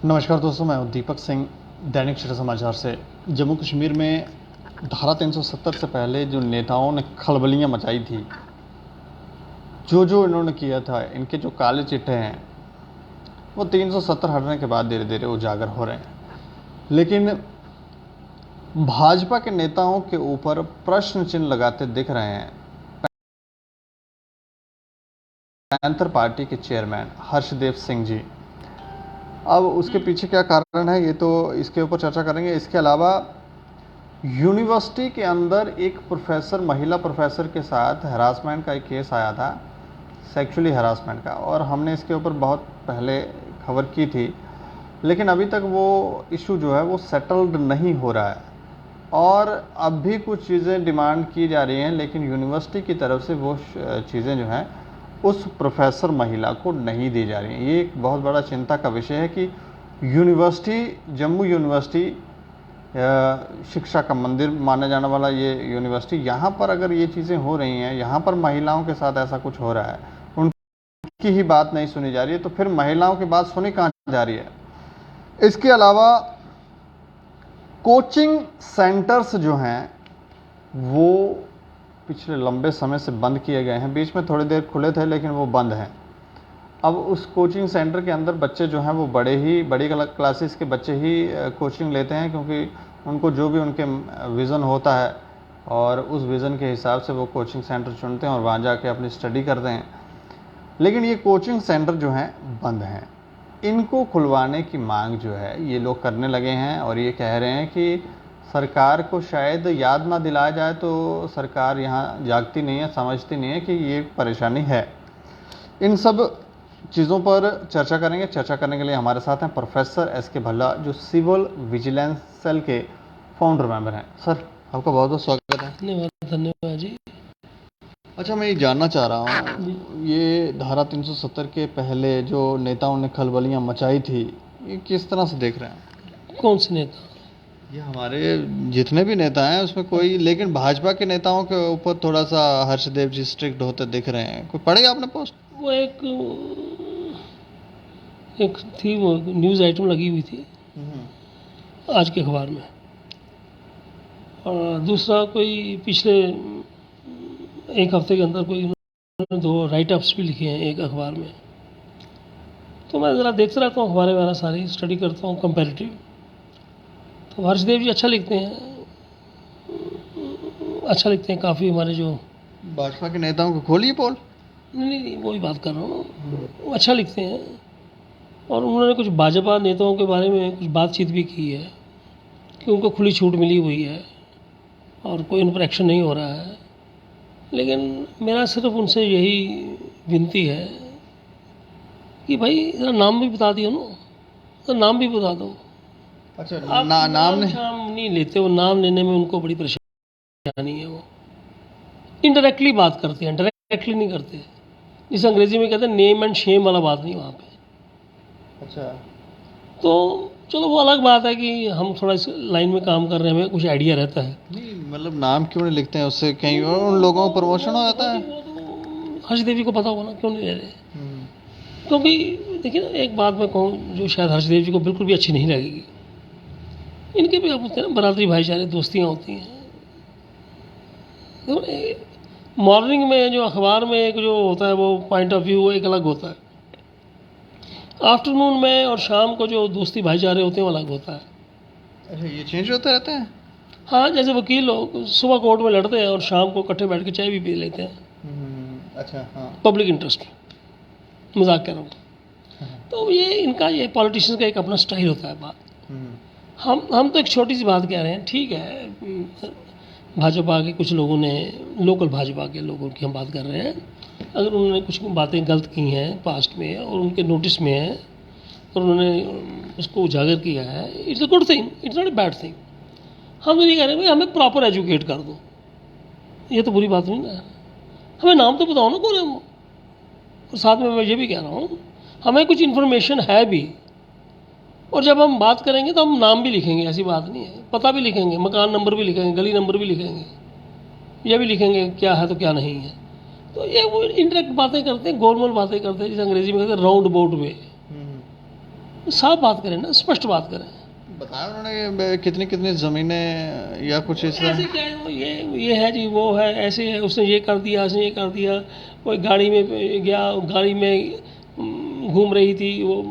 नमस्कार दोस्तों, मैं हूं दीपक सिंह, दैनिक सवेरा समाचार से। जम्मू कश्मीर में धारा 370 से पहले जो नेताओं ने खलबलियां मचाई थी, जो इन्होंने किया था, इनके जो काले चिट्ठे हैं वो 370 हटने के बाद धीरे धीरे उजागर हो रहे हैं। लेकिन भाजपा के नेताओं के ऊपर प्रश्न चिन्ह लगाते दिख रहे हैं पैंथर पार्टी के चेयरमैन हर्षदेव सिंह जी। अब उसके पीछे क्या कारण है, ये तो इसके ऊपर चर्चा करेंगे। इसके अलावा यूनिवर्सिटी के अंदर एक प्रोफेसर, महिला प्रोफेसर के साथ हरासमेंट का एक केस आया था, सेक्सुअली हरासमेंट का, और हमने इसके ऊपर बहुत पहले खबर की थी। लेकिन अभी तक वो इशू जो है वो सेटल्ड नहीं हो रहा है और अब भी कुछ चीज़ें डिमांड की जा रही हैं, लेकिन यूनिवर्सिटी की तरफ से वो चीज़ें जो हैं उस प्रोफेसर महिला को नहीं दी जा रही हैं। ये एक बहुत बड़ा चिंता का विषय है कि यूनिवर्सिटी, जम्मू यूनिवर्सिटी, शिक्षा का मंदिर माना जाने वाला ये यूनिवर्सिटी, यहाँ पर अगर ये चीज़ें हो रही हैं, यहाँ पर महिलाओं के साथ ऐसा कुछ हो रहा है, उनकी ही बात नहीं सुनी जा रही है, तो फिर महिलाओं की बात सुनी कहाँ जा रही है। इसके अलावा कोचिंग सेंटर्स जो हैं वो पिछले लंबे समय से बंद किए गए हैं। बीच में थोड़ी देर खुले थे लेकिन वो बंद हैं। अब उस कोचिंग सेंटर के अंदर बच्चे जो हैं वो बड़ी क्लासेस के बच्चे ही कोचिंग लेते हैं, क्योंकि उनको जो भी उनके विज़न होता है और उस विज़न के हिसाब से वो कोचिंग सेंटर चुनते हैं और वहाँ जाके अपनी स्टडी करते हैं। लेकिन ये कोचिंग सेंटर जो हैं बंद हैं। इनको खुलवाने की मांग जो है ये लोग करने लगे हैं और ये कह रहे हैं कि सरकार को शायद याद ना दिलाया जाए तो सरकार यहाँ जागती नहीं है, समझती नहीं है कि ये परेशानी है। इन सब चीज़ों पर चर्चा करेंगे। चर्चा करने के लिए हमारे साथ हैं प्रोफेसर एस.के. भल्ला, जो सिविल विजिलेंस सेल के फाउंडर मेंबर हैं। सर, आपका बहुत बहुत स्वागत है। धन्यवाद जी। अच्छा, मैं ये जानना चाह रहा हूँ, ये धारा 370 के पहले जो नेताओं ने खलबलियाँ मचाई थी, ये किस तरह से देख रहे हैं? कौन से नेता? ये हमारे जितने भी नेता हैं उसमें कोई, लेकिन भाजपा के नेताओं के ऊपर थोड़ा सा हर्षदेव जी स्ट्रिक्ट होते दिख रहे हैं। कोई पढ़ेगा आपने पोस्ट? वो एक थी, वो न्यूज़ आइटम लगी हुई थी आज के अखबार में, और दूसरा कोई पिछले एक हफ्ते के अंदर कोई 2 राइटअप्स भी लिखे हैं एक अखबार में। तो मैं ज़रा देखता रहता हूँ अखबारें वगैरह, सारी स्टडी करता हूँ कंपैरेटिव। तो हर्षदेव जी अच्छा लिखते हैं, काफ़ी। हमारे जो भाजपा के नेताओं को खोलिए पोल। नहीं, वही बात कर रहा हूँ, वो अच्छा लिखते हैं। और उन्होंने कुछ भाजपा नेताओं के बारे में कुछ बातचीत भी की है कि उनको खुली छूट मिली हुई है और कोई उन पर एक्शन नहीं हो रहा है। लेकिन मेरा सिर्फ उनसे यही विनती है कि भाई ज़रा नाम भी बता दियो ना, तो नाम भी बता दो। अच्छा, आप नाम नहीं लेते, वो नाम लेने में उनको बड़ी परेशानी है। वो इनडायरेक्टली बात करते हैं, डायरेक्टली नहीं करते। जिसे अंग्रेजी में कहते हैं नेम एंड शेम वाला बात नहीं वहाँ पे। अच्छा, तो चलो वो अलग बात है कि हम थोड़ा इस लाइन में काम कर रहे हैं, हमें कुछ आइडिया रहता है। नहीं मतलब नाम क्यों नहीं लिखते हैं, उससे कहीं और उन लोगों को प्रमोशन हो जाता है। वो तो हर्षदेव जी को पता होगा ना, क्यों नहीं ले रहे। क्योंकि देखिए ना, एक बात मैं कहूँ जो शायद हर्षदेव जी को बिल्कुल भी अच्छी नहीं लगेगी, इनके भी आप होते हैं ना बरादरी भाईचारे, दोस्तियाँ होती हैं। मॉर्निंग में जो अखबार में एक जो होता है वो पॉइंट ऑफ व्यू वो एक अलग होता है, आफ्टरनून में और शाम को जो दोस्ती भाईचारे होते हैं वो अलग होता है। अच्छा, ये चेंज होते रहते हैं? हाँ, जैसे वकील लोग सुबह कोर्ट में लड़ते हैं और शाम को इकट्ठे बैठ के चाय भी पी लेते हैं। अच्छा, हाँ, पब्लिक इंटरेस्ट, मजाक कर रहा हूँ। तो ये इनका, ये पॉलिटिशियंस का एक अपना स्टाइल होता है बात। हम तो एक छोटी सी बात कह रहे हैं, ठीक है। भाजपा के कुछ लोगों ने, लोकल भाजपा के लोगों की हम बात कर रहे हैं, अगर उन्होंने कुछ बातें गलत की हैं पास्ट में और उनके नोटिस में है और उन्होंने उसको उजागर किया है, it's a good thing, it's not a bad thing. हम तो ये कह रहे हैं भाई हमें प्रॉपर एजुकेट कर दो, ये तो बुरी बात नहीं ना। हमें नाम तो बताओ ना कौन है वो। और साथ में मैं ये भी कह रहा हूँ, हमें कुछ इन्फॉर्मेशन है भी, और जब हम बात करेंगे तो हम नाम भी लिखेंगे, ऐसी बात नहीं है। पता भी लिखेंगे, मकान नंबर भी लिखेंगे, गली नंबर भी लिखेंगे, यह भी लिखेंगे क्या है तो क्या नहीं है। तो ये वो इनडायरेक्ट बातें करते हैं, गोलमोल बातें करते हैं, जिसे अंग्रेजी में कहते हैं राउंड अबाउट वे। साफ बात करें ना, स्पष्ट बात करें। बताया उन्होंने कितनी कितनी ज़मीनें या कुछ इस ऐसे क्या है, ये है जी, वो है, ऐसे है, उसने ये कर दिया, उसने ये कर दिया। कोई गाड़ी में गया, गाड़ी में घूम रही थी, वो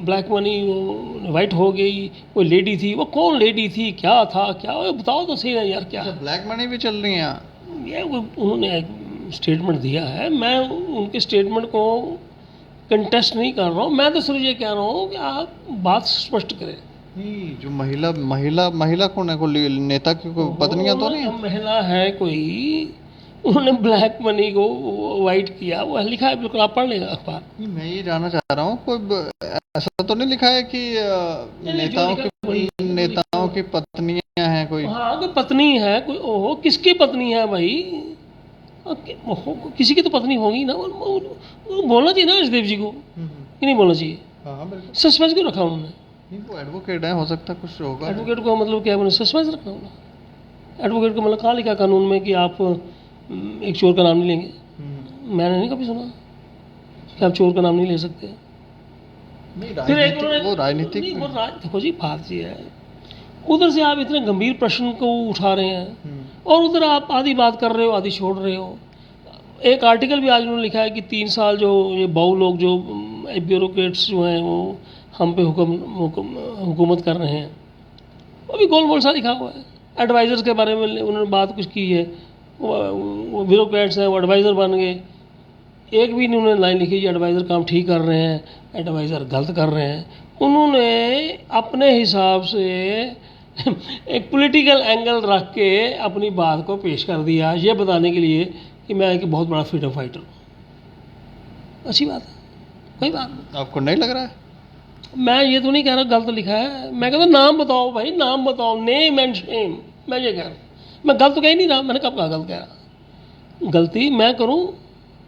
ब्लैक मनी वो वाइट हो गई। कोई लेडी थी, वो कौन लेडी थी, क्या था, क्या, वो बताओ तो सही ना यार, क्या है ब्लैक मनी भी चल रही है यहाँ? ये। उन्होंने एक स्टेटमेंट दिया है, मैं उनके स्टेटमेंट को कंटेस्ट नहीं कर रहा हूँ, मैं तो सिर्फ ये कह रहा हूँ कि आप बात स्पष्ट करें। नहीं, जो महिला महिला महिला कौन है? कोई नेता की कोई पत्नियां तो नहीं है? महिला है कोई, उन्होंने ब्लैक मनी को वाइट किया, वो लिखा है, बिल्कुल आप पढ़ लेगा अखबार। नहीं, मैं ये जानना चाह रहा हूँ, ऐसा तो नहीं लिखा है कि नेताओं की पत्नियां हैं कोई? हाँ, कोई पत्नी है कोई, ओहो, किसकी पत्नी है भाई? ओहो, किसी की तो पत्नी होगी ना। वो बोलना चाहिए ना राजदेव जी को, कि नहीं बोलना चाहिए? हाँ बिल्कुल। सस्पेंस क्यों रखा उन्होंने? नहीं, वो एडवोकेट है, हो सकता है कुछ होगा। एडवोकेट को मतलब क्या है, उन्होंने सस्पेंस रखा उन्होंने? एडवोकेट को मतलब कहाँ लिखा कानून में कि आप एक चोर का नाम नहीं लेंगे? मैंने नहीं कभी सुना कि आप चोर का नाम नहीं ले सकते। फिर एक वो राजनीतिक देखो जी, बात ये है, उधर से आप इतने गंभीर प्रश्न को उठा रहे हैं और उधर आप आधी बात कर रहे हो, आधी छोड़ रहे हो। एक आर्टिकल भी आज उन्होंने लिखा है कि 3 साल जो ये बाऊ लोग जो ब्यूरोक्रेट्स जो हैं वो हम पे हुकूमत कर रहे हैं, वो भी गोल मोल सा लिखा हुआ है। एडवाइज़र्स के बारे में उन्होंने बात कुछ की है, वो ब्यूरोक्रेट्स हैं, वो एडवाइज़र बन गए। एक भी नहीं उन्होंने लाइन लिखी कि एडवाइज़र काम ठीक कर रहे हैं, एडवाइज़र गलत कर रहे हैं। उन्होंने अपने हिसाब से एक पॉलिटिकल एंगल रख के अपनी बात को पेश कर दिया, ये बताने के लिए कि मैं एक बहुत बड़ा फ्रीडम फाइटर हूँ। अच्छी बात है, कोई बात नहीं। आपको नहीं लग रहा है? मैं ये तो नहीं कह रहा गलत लिखा है, मैं कहता नाम बताओ भाई, नाम बताओ, नेम एंड शेम। मैं ये कह रहा हूँ, मैं गलत कह ही नहीं रहा, मैंने कब कहा गलत कह रहा? गलती मैं करूँ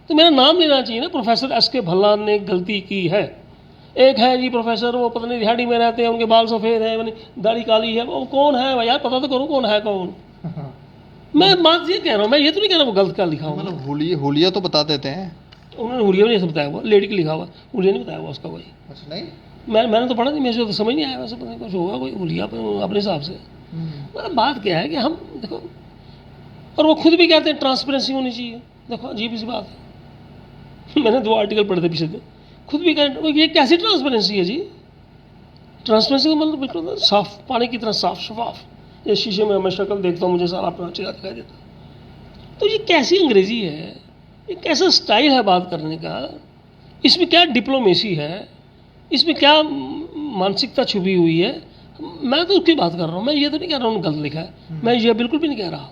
तो मेरा नाम लेना चाहिए ना। Professor S K. भल्ला ने गलती की है। एक है जी प्रोफेसर, वो पता नहीं दिहाड़ी में रहते हैं, उनके बाल सफ़ेद हैं, दाढ़ी काली है, वो कौन है भाई यार, पता तो करो कौन है कौन। मैं बात ये कह रहा हूँ, मैं ये तो नहीं कह रहा वो गलत का लिखा हुआ। मतलब हुलिया तो बता देते हैं। उन्होंने हुलिया नहीं बताया हुआ, लेडी के लिखा हुआ, हुलिया नहीं बताया हुआ उसका कोई। अच्छा, नहीं, मैंने तो पढ़ा नहीं, मेरे से तो समझ नहीं आया, वैसे पता नहीं कुछ होगा कोई हुलिया अपने हिसाब से। मतलब बात क्या है कि हम देखो, और वो खुद भी कहते हैं ट्रांसपेरेंसी होनी चाहिए। देखो अजीब सी बात है, मैंने 2 आर्टिकल पढ़े थे पिछले दिन, खुद भी कहते ये कैसी ट्रांसपेरेंसी है जी? ट्रांसपेरेंसी का मतलब बिल्कुल साफ, पानी की तरह साफ शफाफ। ये शीशे में मैं शक्ल देखता हूँ, मुझे सारा अपना चेहरा दिखाई देता। तो ये कैसी अंग्रेजी है, ये कैसा स्टाइल है बात करने का? इसमें क्या डिप्लोमेसी है, इसमें क्या मानसिकता छुपी हुई है? मैं तो उसकी बात कर रहा हूँ, मैं ये तो नहीं कह रहा हूँ गलत लिखा है, मैं ये बिल्कुल भी नहीं कह रहा।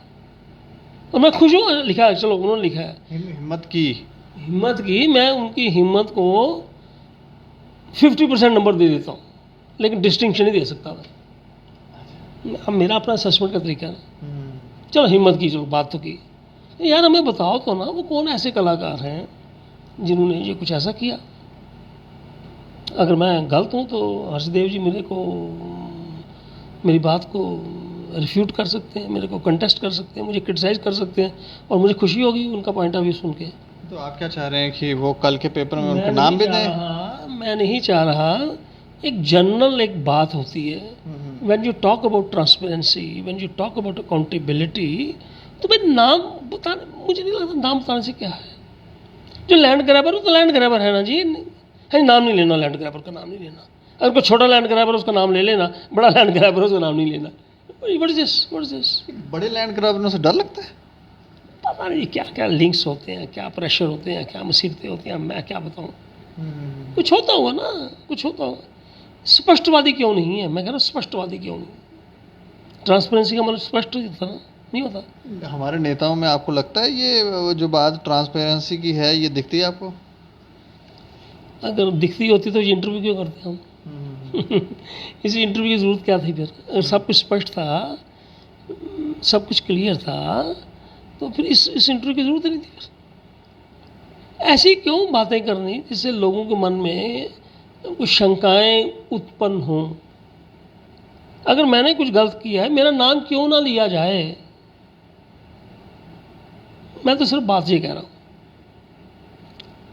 और मैं खुश हूँ लिखा है, चलो उन्होंने लिखा है, हिम्मत की, मैं उनकी हिम्मत को 50% नंबर दे देता हूँ, लेकिन डिस्टिंक्शन नहीं दे सकता मैं। अब मेरा अपना असेसमेंट का तरीका है ना। चलो हिम्मत की, चलो बात तो की यार, हमें बताओ तो ना वो कौन ऐसे कलाकार हैं जिन्होंने ये कुछ ऐसा किया। अगर मैं गलत हूँ तो हर्षदेव जी मेरी बात को रिफ्यूट कर सकते हैं, मेरे को कंटेस्ट कर सकते हैं, मुझे क्रिटिसाइज कर सकते हैं, और मुझे खुशी होगी उनका पॉइंट ऑफ व्यू सुन के। तो आप क्या चाह रहे हैं कि वो कल के पेपर में उनका नाम भी दें? मैं नहीं चाह रहा। एक जनरल एक बात होती है, when you talk about transparency, when you talk about accountability, तो भाई नाम बताने, मुझे नहीं लगता नाम बताने से क्या है। जो लैंड ग्रैबर हो तो लैंड ग्रैबर है ना जी, है नाम नहीं लेना, लैंड ग्रैबर का नाम नहीं लेना। अगर कोई छोटा लैंड ग्रैबर उसका नाम ले लेना, बड़ा लैंड ग्रैबर उसका नाम नहीं लेना। What is this? बड़े लैंड ग्रैबरों से डर लगता है? पता नहीं क्या क्या लिंक्स होते हैं, क्या प्रेशर होते हैं, क्या मुसीबतें होती हैं, मैं क्या बताऊँ। कुछ होता होगा ना, कुछ होता होगा। स्पष्टवादी क्यों नहीं है? मैं कह रहा हूँ स्पष्टवादी क्यों नहीं? ट्रांसपेरेंसी का मतलब स्पष्ट होता ना, नहीं होता। हमारे नेताओं में आपको लगता है ये जो बात ट्रांसपेरेंसी की है, ये दिखती है आपको? अगर दिखती होती तो ये इंटरव्यू क्यों करते हम? इसी इंटरव्यू की ज़रूरत क्या थी फिर? अगर सब कुछ स्पष्ट था, सब कुछ क्लियर था, तो फिर इस इंटरव्यू की ज़रूरत नहीं थी फिर। ऐसी क्यों बातें करनी जिससे लोगों के मन में कुछ शंकाएं उत्पन्न हों? अगर मैंने कुछ गलत किया है, मेरा नाम क्यों ना लिया जाए? मैं तो सिर्फ बात ये कह रहा हूँ।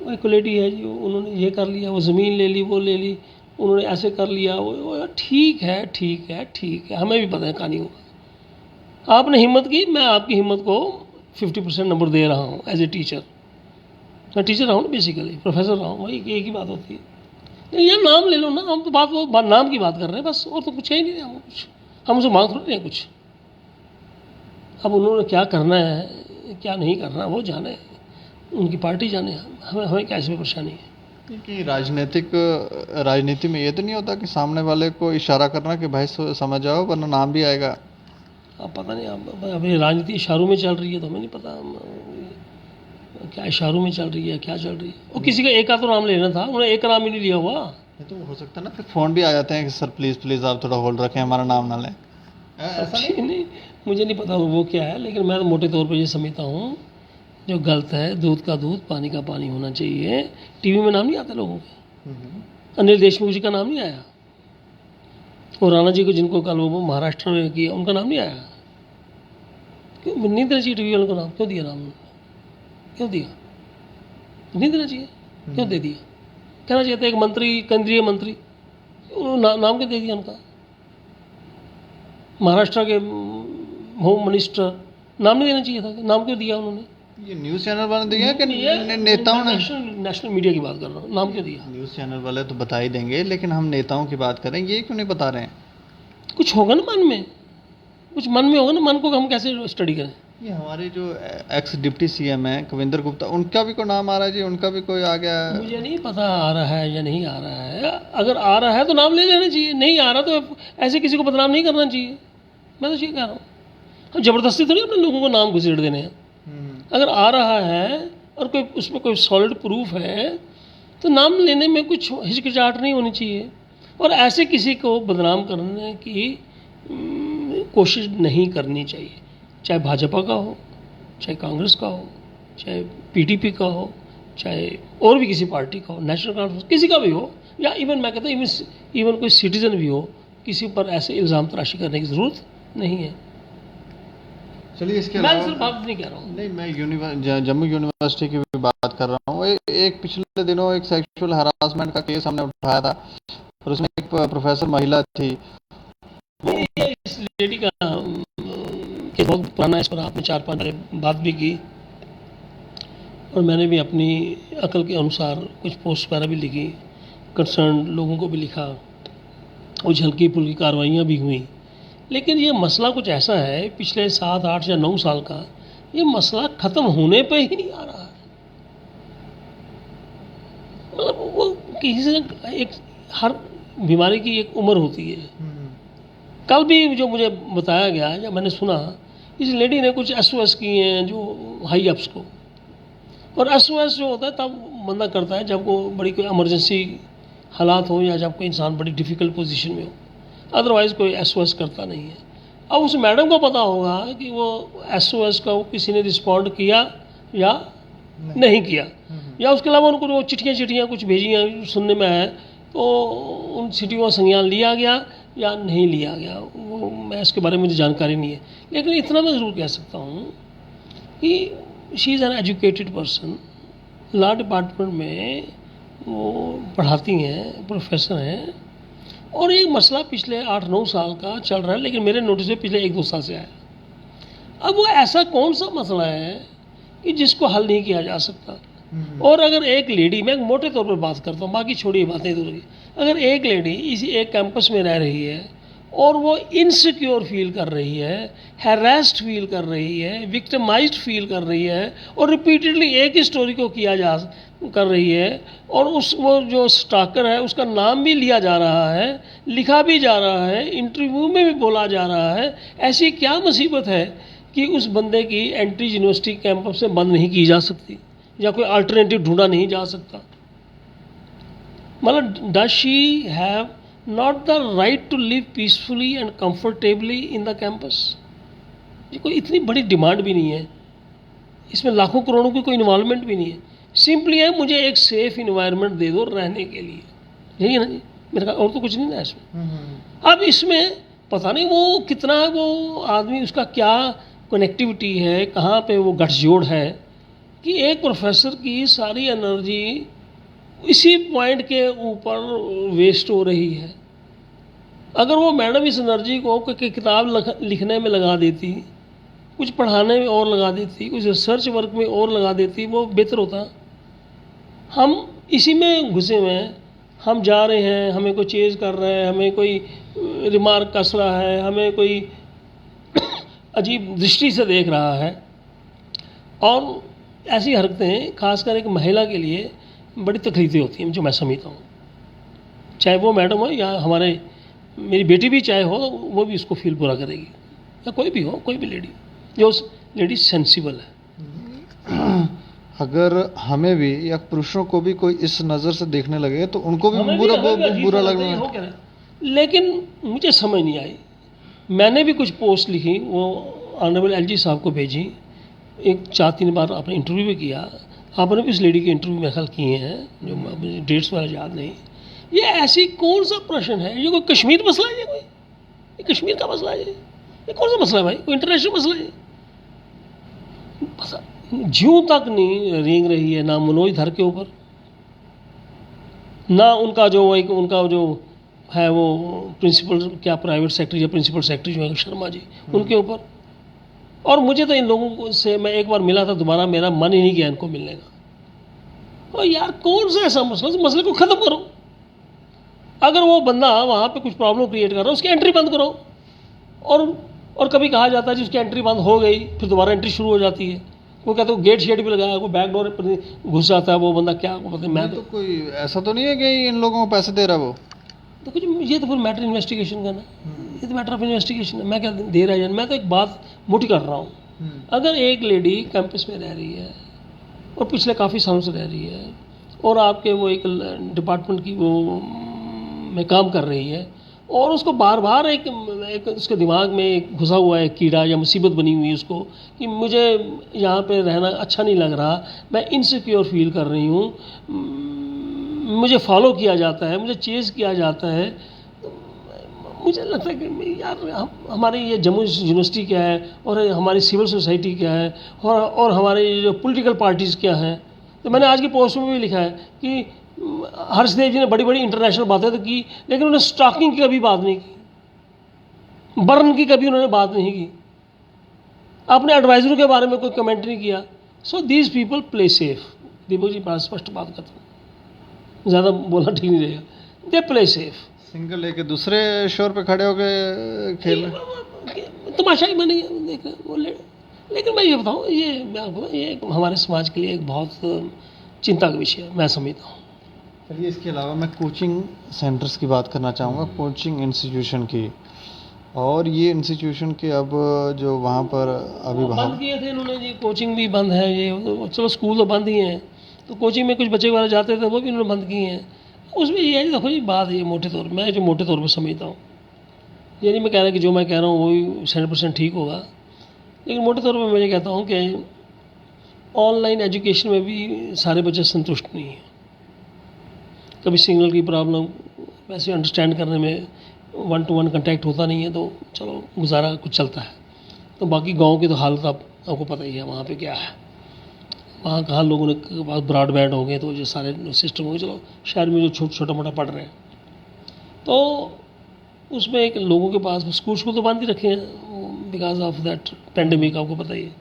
वो एक लेडी है जी, उन्होंने ये कर लिया, वो ज़मीन ले ली, वो ले ली, उन्होंने ऐसे कर लिया, वो ठीक है ठीक है ठीक है, हमें भी पता है कहानी होगा। आपने हिम्मत की, मैं आपकी हिम्मत को 50% नंबर दे रहा हूँ एज ए टीचर। मैं टीचर रहा हूँ ना, बेसिकली प्रोफेसर रहा हूँ, वही एक ही बात होती है। नहीं यार नाम ले लो ना, हम तो नाम की बात कर रहे हैं बस, और तो कुछ है ही नहीं। हम कुछ हम उसे मांग थोड़ी नहीं कुछ। अब उन्होंने क्या करना है क्या नहीं करना वो जाने, उनकी पार्टी जाने, हमें हमें क्या इसमें परेशानी है। कि राजनीति में ये तो नहीं होता कि सामने वाले को इशारा करना कि भाई समझ जाओ वरना नाम भी आएगा। अब पता नहीं, अब अभी राजनीति इशारों में चल रही है तो हमें नहीं पता क्या इशारों में चल रही है, क्या चल रही है। वो किसी का एक का तो नाम लेना था, उन्होंने एक का नाम ही नहीं लिया हुआ। ये तो हो सकता है ना, फिर फ़ोन भी आ जाते हैं कि सर प्लीज़ प्लीज़ आप थोड़ा होल्ड रखें, हमारा नाम ना लें। ऐसा नहीं, मुझे नहीं पता वो क्या है, लेकिन मैं तो मोटे तौर पर ये समझता हूँ जो गलत है, दूध का दूध पानी का पानी होना चाहिए। टीवी में नाम नहीं आते लोगों के, अनिल देशमुख जी का नाम नहीं आया, और राणा जी को जिनको कल वो महाराष्ट्र में किया उनका नाम नहीं आया। क्यों नहीं देना चाहिए टीवी वालों को नाम? क्यों दिया नाम? क्यों दिया? नहीं देना चाहिए, क्यों दे दिया? कहना चाहिए था एक मंत्री, केंद्रीय मंत्री, नाम क्यों दे दिया उनका? महाराष्ट्र के होम मिनिस्टर, नाम नहीं देना चाहिए था, नाम क्यों दिया उन्होंने? ये न्यूज़ चैनल वाले दिया कि नेताओं ने? नेशनल मीडिया की बात कर रहा हूँ, नाम क्यों दिया? न्यूज़ चैनल वाले तो बता ही देंगे, लेकिन हम नेताओं की बात करें, ये क्यों नहीं बता रहे हैं? कुछ होगा ना मन में, कुछ मन में होगा ना, मन को हम कैसे स्टडी करें? ये हमारे जो एक्स डिप्टी सीएम हैं कविंदर गुप्ता, उनका भी कोई नाम आ रहा है जी, उनका भी कोई आ गया है? मुझे नहीं पता आ रहा है या नहीं आ रहा है। अगर आ रहा है तो नाम ले लेना चाहिए, नहीं आ रहा तो ऐसे किसी को बदनाम नहीं करना चाहिए। मैं तो ये कह रहा हूँ, हम जबरदस्ती तो नहीं अपने लोगों को नाम घुसेड़ देने हैं। अगर आ रहा है और कोई उसमें कोई सॉलिड प्रूफ है तो नाम लेने में कुछ हिचकिचाहट नहीं होनी चाहिए, और ऐसे किसी को बदनाम करने की कोशिश नहीं करनी चाहिए, चाहे भाजपा का हो, चाहे कांग्रेस का हो, चाहे पीडीपी का हो, चाहे और भी किसी पार्टी का हो, नेशनल कॉन्फ्रेंस किसी का भी हो, या इवन मैं कहता हूँ इवन कोई सिटीजन भी हो, किसी पर ऐसे इल्ज़ाम तराशी करने की ज़रूरत नहीं है। चलिए, इसके मैं अलावा सिर्फ बात नहीं कह रहा हूँ, नहीं, मैं जम्मू यूनिवर्सिटी की भी बात कर रहा हूँ। एक पिछले दिनों एक सेक्सुअल हरासमेंट का केस हमने उठाया था, और उसमें एक प्रोफेसर महिला थी। इस लेडी का केस बहुत पुराना है, इस पर आपने 4-5 बार बात भी की, और मैंने भी अपनी अकल के अनुसार कुछ पोस्ट वगैरह भी लिखी, कंसर्न लोगों को भी लिखा, और हल्की फुल्की कार्रवाइयाँ भी हुई। लेकिन ये मसला कुछ ऐसा है, पिछले 7, 8 या 9 साल का ये मसला ख़त्म होने पे ही नहीं आ रहा है। मतलब वो किसी से एक, हर बीमारी की एक उम्र होती है। कल भी जो मुझे बताया गया, जब मैंने सुना, इस लेडी ने कुछ SOS किए हैं जो हाई अप्स को, और SOS जो होता है तब बंदा करता है जब वो बड़ी कोई इमरजेंसी हालात हो, या जब कोई इंसान बड़ी डिफ़िकल्ट पोजीशन में हो, अदरवाइज़ कोई SOS करता नहीं है। अब उस मैडम को पता होगा कि वो SOS का किसी ने रिस्पॉन्ड किया या नहीं किया, या उसके अलावा उनको वो चिट्ठियाँ कुछ भेजी हैं, सुनने में आया, तो उन चिट्ठियों का संज्ञान लिया गया या नहीं लिया गया, वो मैं इसके बारे में मुझे जानकारी नहीं है। लेकिन इतना मैं ज़रूर कह सकता हूँ कि she is an educated person, law department में वो पढ़ाती हैं, प्रोफेसर हैं, और ये मसला पिछले 8-9 साल का चल रहा है, लेकिन मेरे नोटिस में पिछले 1-2 साल से आया। अब वो ऐसा कौन सा मसला है कि जिसको हल नहीं किया जा सकता? और अगर एक लेडी, मैं मोटे तौर पर बात करता हूँ, बाकी छोड़िए बातें दूर की, अगर एक लेडी इसी एक कैंपस में रह रही है और वो इनसिक्योर फील कर रही है, हैरेस्ड फील कर रही है, विक्टिमाइज्ड फील कर रही है, और रिपीटेडली एक ही स्टोरी को कर रही है, और वो जो स्टॉकर है उसका नाम भी लिया जा रहा है, लिखा भी जा रहा है, इंटरव्यू में भी बोला जा रहा है, ऐसी क्या मुसीबत है कि उस बंदे की एंट्री यूनिवर्सिटी कैंपस से बंद नहीं की जा सकती, या कोई अल्टरनेटिव ढूंढा नहीं जा सकता? मतलब does she have not the right to live peacefully and comfortably in the campus? ये कोई इतनी बड़ी डिमांड भी नहीं है, इसमें लाखों करोड़ों की कोई इन्वॉल्वमेंट भी नहीं है, सिंपली है मुझे एक सेफ इन्वायरमेंट दे दो रहने के लिए, यही है ना जी मेरे, और तो कुछ नहीं ना इसमें। अब इसमें पता नहीं वो कितना वो आदमी, उसका क्या कनेक्टिविटी है, कहाँ पे वो गठजोड़ है कि एक प्रोफेसर की सारी एनर्जी इसी पॉइंट के ऊपर वेस्ट हो रही है। अगर वो मैडम इस एनर्जी को कोई किताब लिखने में लगा देती, कुछ पढ़ाने में और लगा देती, कुछ रिसर्च वर्क में और लगा देती, वो बेहतर होता। हम इसी में घुसे हुए हैं, हम जा रहे हैं, हमें कोई चेज़ कर रहा है, हमें कोई रिमार्क कस रहा है, हमें कोई अजीब दृष्टि से देख रहा है, और ऐसी हरकतें खासकर एक महिला के लिए बड़ी तकलीफें होती हैं, जो मैं समझता हूँ। चाहे वो मैडम हो या हमारे मेरी बेटी भी चाहे हो, वो भी उसको फील पूरा करेगी, या कोई भी हो, कोई भी लेडी, जो उस लेडी सेंसिबल है। अगर हमें भी या पुरुषों को भी कोई इस नज़र से देखने लगे तो उनको भी बुरा लगने लगे। लेकिन मुझे समझ नहीं आई। मैंने भी कुछ पोस्ट लिखी, वो ऑनरेबल एलजी साहब को भेजी, एक 4-3 बार आपने इंटरव्यू भी किया, आपने भी इस लेडी के इंटरव्यू मेरे ख्याल किए हैं, जो मुझे डेट्स वाला याद नहीं। ये ऐसी कौन सा प्रश्न है? ये कोई कश्मीर मसला है? ये कश्मीर का मसला है? ये कौन सा मसला है भाई? कोई इंटरनेशनल मसला है? ज्यों तक नहीं रेंग रही है, ना मनोज धर के ऊपर, ना उनका जो एक उनका जो है वो प्रिंसिपल क्या प्राइवेट सेक्रेटरी या प्रिंसिपल सेक्रेटरी जो है शर्मा जी, उनके ऊपर। और मुझे तो इन लोगों से मैं एक बार मिला था, दोबारा मेरा मन ही नहीं किया इनको मिलने का। और यार कौन सा ऐसा मसला, उस मसले को ख़त्म करो। अगर वो बंदा वहाँ पे कुछ प्रॉब्लम क्रिएट कर रहा है, उसकी एंट्री बंद करो। और कभी कहा जाता है जी उसकी एंट्री बंद हो गई, फिर दोबारा एंट्री शुरू हो जाती है। वो कहते हैं गेट शेड भी लगाया, कोई बैक डोर पर घुस जाता है वो बंदा, क्या मतलब मैं तो कोई ऐसा तो नहीं है कि इन लोगों को पैसे दे रहा वो? तो कुछ ये तो फिर मैटर इन्वेस्टिगेशन का ना, ये तो मैटर ऑफ इन्वेस्टिगेशन है। मैं क्या दे रहा है, मैं तो एक बात मोटी कर रहा हूँ। अगर एक लेडी कैंपस में रह रही है और पिछले काफ़ी सालों से रह रही है, और आपके वो एक डिपार्टमेंट की वो में काम कर रही है, और उसको बार बार एक उसके दिमाग में एक घुसा हुआ है कीड़ा या मुसीबत बनी हुई है उसको, कि मुझे यहाँ पे रहना अच्छा नहीं लग रहा, मैं इनसिक्योर फील कर रही हूँ, मुझे फॉलो किया जाता है, मुझे चेज़ किया जाता है। मुझे लगता है कि यार हमारी ये जम्मू यूनिवर्सिटी क्या है, और हमारी सिविल सोसाइटी क्या है, और हमारे जो पॉलिटिकल पार्टीज़ क्या हैं। तो मैंने आज की पोस्ट में भी लिखा है कि हर्षदेव जी ने बड़ी बड़ी इंटरनेशनल बातें तो की, लेकिन उन्होंने स्टॉकिंग की कभी बात नहीं की, बर्न की कभी उन्होंने बात नहीं की, अपने एडवाइजरों के बारे में कोई कमेंट नहीं किया। So these people play safe. Deepak ji बात स्पष्ट बात करता हूँ, ज़्यादा बोलना ठीक नहीं रहेगा। They play safe. सिंगल लेके दूसरे शोर पे खड़े होके खेल तमाशा ही बनेगा देख वो। लेकिन मैं ये बताऊँ, ये हमारे समाज के लिए एक बहुत चिंता का विषय है, मैं समझता हूँ। चलिए, इसके अलावा मैं कोचिंग सेंटर्स की बात करना चाहूँगा, कोचिंग इंस्टीट्यूशन की। और ये इंस्टीट्यूशन के अब जो वहाँ पर अभी बंद किए थे इन्होंने जी, कोचिंग भी बंद है। ये चलो स्कूल तो बंद ही हैं, तो कोचिंग में कुछ बच्चे वगैरह जाते थे वो भी इन्होंने बंद किए हैं। उसमें ये है, देखो जी बात ये मोटे तौर मैं जो मोटे तौर पर समझता हूँ, ये नहीं मैं कह रहा कि जो मैं कह रहा हूँ वही 100% ठीक होगा, लेकिन मोटे तौर पर मैं ये कहता हूँ कि ऑनलाइन एजुकेशन में भी सारे बच्चे संतुष्ट नहीं हैं। कभी सिग्नल की प्रॉब्लम, वैसे अंडरस्टैंड करने में 1-to-1 कांटेक्ट होता नहीं है, तो चलो गुजारा कुछ चलता है। तो बाकी गांव की तो हालत आपको पता ही है वहाँ पे क्या है। वहाँ कहाँ लोगों ने बहुत ब्रॉडबैंड हो गए, तो जो सारे सिस्टम हो गए। चलो शहर में जो छोटा मोटा पढ़ रहे हैं, तो उसमें एक लोगों के पास स्कूल तो बंद ही रखे हैं बिकॉज ऑफ दैट पेंडेमिक, आपको पता ही है।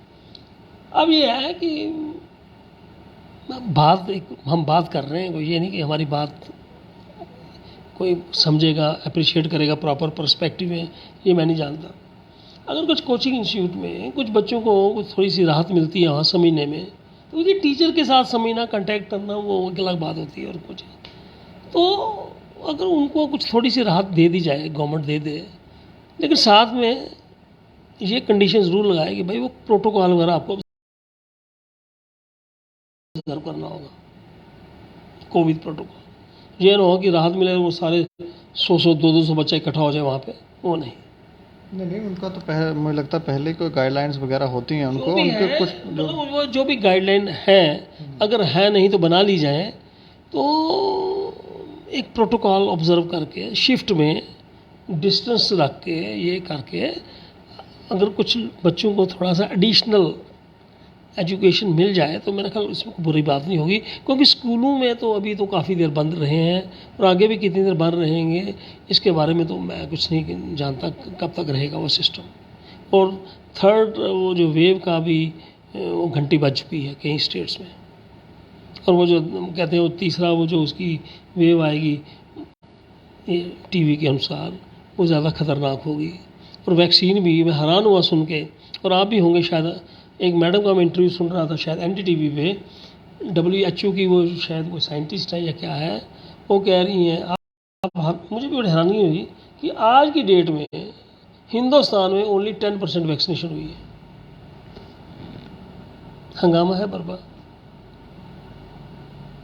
अब ये है कि हम बात कर रहे हैं, कोई ये नहीं कि हमारी बात कोई समझेगा, अप्रिशिएट करेगा प्रॉपर पर्सपेक्टिव में, ये मैं नहीं जानता। अगर कुछ कोचिंग इंस्टीट्यूट में कुछ बच्चों को कुछ थोड़ी सी राहत मिलती है वहाँ समझने में, तो ये टीचर के साथ समझना, कांटेक्ट करना, वो एक अलग बात होती है। और कुछ तो अगर उनको कुछ थोड़ी सी राहत दे दी जाए, गवर्नमेंट दे दे, लेकिन साथ में ये कंडीशन ज़रूर लगाए कि भाई वो प्रोटोकॉल वगैरह आपको ऑब्जर्व करना होगा, कोविड प्रोटोकॉल। ये ना हो कि राहत मिले वो सारे 100 200 बच्चा इकट्ठा हो जाए वहाँ पे, वो नहीं। उनका तो मुझे लगता है पहले कोई गाइडलाइंस वगैरह होती हैं उनको, उनके कुछ वो जो भी गाइडलाइन है, अगर है नहीं तो बना ली जाए, तो एक प्रोटोकॉल ऑब्जर्व करके शिफ्ट में डिस्टेंस रख के ये करके, अगर कुछ बच्चों को थोड़ा सा एडिशनल एजुकेशन मिल जाए तो मेरा ख्याल इसमें बुरी बात नहीं होगी, क्योंकि स्कूलों में तो अभी तो काफ़ी देर बंद रहे हैं और आगे भी कितनी देर बंद रहेंगे इसके बारे में तो मैं कुछ नहीं जानता कब तक रहेगा वो सिस्टम। और थर्ड वो जो वेव का भी वो घंटी बज चुकी है कई स्टेट्स में, और वो जो कहते हैं वो तीसरा वो जो उसकी वेव आएगी टीवी के अनुसार वो ज़्यादा खतरनाक होगी। और वैक्सीन भी मैं हैरान हुआ सुन के, और आप भी होंगे शायद, एक मैडम का मैं इंटरव्यू सुन रहा था शायद NDTV पे, WHO की वो शायद कोई साइंटिस्ट है या क्या है, वो कह रही हैं आप मुझे भी बड़ी हैरानी हुई कि आज की डेट में हिंदुस्तान में ओनली 10% वैक्सीनेशन हुई है। हंगामा है बर्बाद,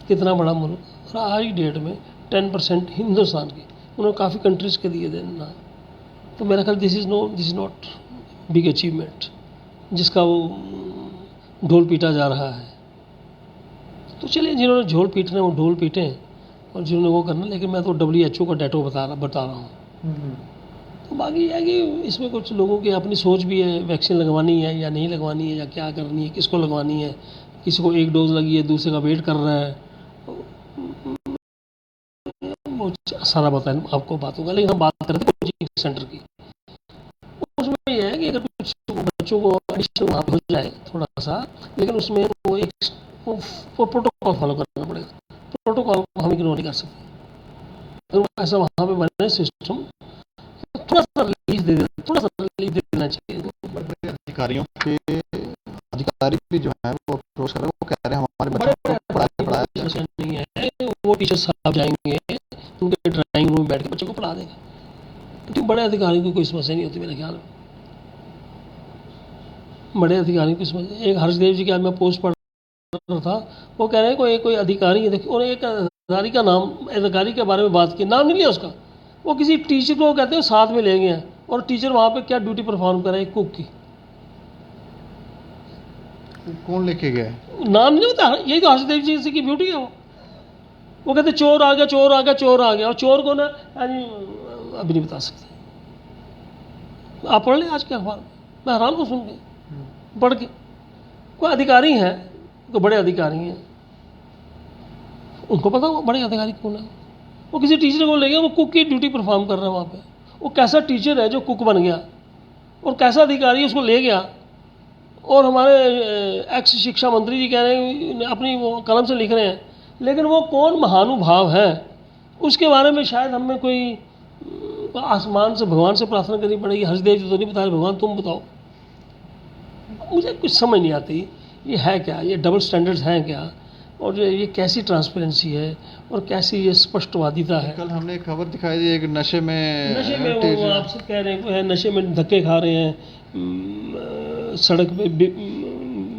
कितना बड़ा मुल्क, और आज की डेट में 10% हिंदुस्तान की, उन्होंने काफ़ी कंट्रीज़ के दिए देना। तो मेरा ख्याल this is not big achievement जिसका वो ढोल पीटा जा रहा है। तो चलिए जिन्होंने ढोल पीटना है वो ढोल पीटें, और जिन्होंने वो करना, लेकिन मैं तो WHO का डेटो बता रहा हूँ। तो बाकी है कि इसमें कुछ लोगों की अपनी सोच भी है, वैक्सीन लगवानी है या नहीं लगवानी है या क्या करनी है, किसको लगवानी है, किसी को 1 डोज लगी है दूसरे का वेट कर रहा है, वो सारा बताएं आपको बात होगा। लेकिन हम बात कर रहे थे कोचिंग सेंटर की, उसमें ये है कि अगर कुछ बच्चों को एडिशनल वहाँ हो जाए थोड़ा सा, लेकिन उसमें वो एक वो प्रोटोकॉल फॉलो करना पड़ेगा, प्रोटोकॉल को हम इग्नोर नहीं कर सकते। अगर ऐसा वहाँ पे बने सिस्टम, थोड़ा सा रिलीज दे देना चाहिए। बड़े अधिकारी भी जो है वो अप्रोच कर रहे हैं, वो कह रहे हैं हमारे बच्चों को पढ़ाया नहीं है, वो टीचर साहब जाएंगे उनके ड्राइंग रूम में बैठ के बच्चों को पढ़ा देंगे, क्योंकि बड़े अधिकारियों को कोई समस्या नहीं होती मेरे ख्याल में। बड़े अधिकारियों की समस्या, एक हर्षदेव जी की आज मैं पोस्ट पढ़ रहा था, वो कह रहे हैं कोई अधिकारी है, देखिए, और एक अधिकारी का नाम, अधिकारी के बारे में बात की, नाम नहीं लिया उसका, वो किसी टीचर को कहते हैं साथ में ले गए, और टीचर वहाँ पे क्या ड्यूटी परफॉर्म कर रहे हैं, कुक की। कौन लेके गया, नाम नहीं होता, यही तो हर्षदेव जी की ब्यूटी है। वो कहते चोर आ गया, चोर आ गया, चोर आ गया, और चोर को ना अभी नहीं बता सकते। आप पढ़ लें आज के अखबार में, मैं हैरान हूँ सुन के, पढ़ के। कोई अधिकारी हैं, कोई बड़े अधिकारी हैं, उनको पता वो बड़े अधिकारी कौन है। वो किसी टीचर को ले गया, वो कुक की ड्यूटी परफॉर्म कर रहा है वहाँ पे। वो कैसा टीचर है जो कुक बन गया, और कैसा अधिकारी उसको ले गया। और हमारे एक्स शिक्षा मंत्री जी कह रहे हैं, अपनी वो कलम से लिख रहे हैं, लेकिन वो कौन महानुभाव है उसके बारे में शायद हमें कोई आसमान से, भगवान से प्रार्थना करनी पड़ेगी। हर्षदेव जी तो नहीं बता रहे, भगवान तुम बताओ। मुझे कुछ समझ नहीं आती ये है क्या, ये डबल स्टैंडर्ड्स हैं क्या, और ये कैसी ट्रांसपेरेंसी है, और कैसी ये स्पष्टवादिता है। कल हमने एक खबर दिखाई थी, एक नशे में वो आपसे कह रहे हैं नशे में धक्के खा रहे हैं, सड़क पे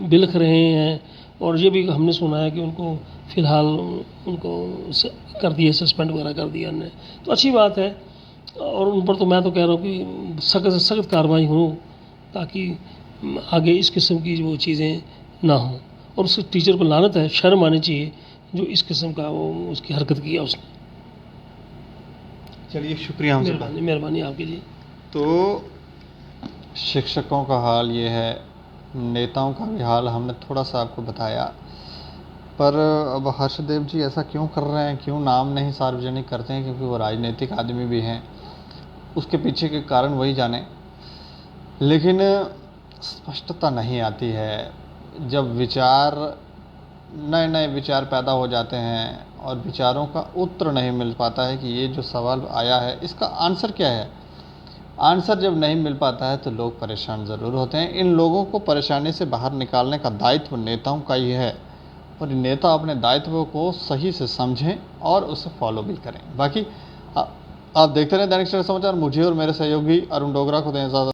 बिलख रहे हैं, और ये भी हमने सुना है कि उनको फ़िलहाल उनको कर दिए, सस्पेंड वगैरह कर दिया हमने, तो अच्छी बात है। और उन पर तो मैं तो कह रहा हूँ कि सख्त से सख्त कार्रवाई हो, ताकि आगे इस किस्म की वो चीज़ें ना हों। और उस टीचर को लानत है, शर्म आनी चाहिए जो इस किस्म का वो उसकी हरकत किया उसने। चलिए शुक्रिया, हमसे मेहरबानी आपकी जी। तो शिक्षकों का हाल ये है, नेताओं का भी हाल हमने थोड़ा सा आपको बताया, पर अब हर्षदेव जी ऐसा क्यों कर रहे हैं, क्यों नाम नहीं सार्वजनिक करते हैं, क्योंकि वो राजनीतिक आदमी भी हैं, उसके पीछे के कारण वही जाने। लेकिन स्पष्टता नहीं आती है जब विचार, नए नए विचार पैदा हो जाते हैं और विचारों का उत्तर नहीं मिल पाता है कि ये जो सवाल आया है इसका आंसर क्या है। आंसर जब नहीं मिल पाता है तो लोग परेशान ज़रूर होते हैं। इन लोगों को परेशानी से बाहर निकालने का दायित्व नेताओं का ही है, और नेता अपने दायित्व को सही से समझें और उसे फॉलो भी करें। बाकी आप देखते रहें दैनिक सवेरा समाचार। मुझे और मेरे सहयोगी अरुण डोगरा को दें इजाज़त।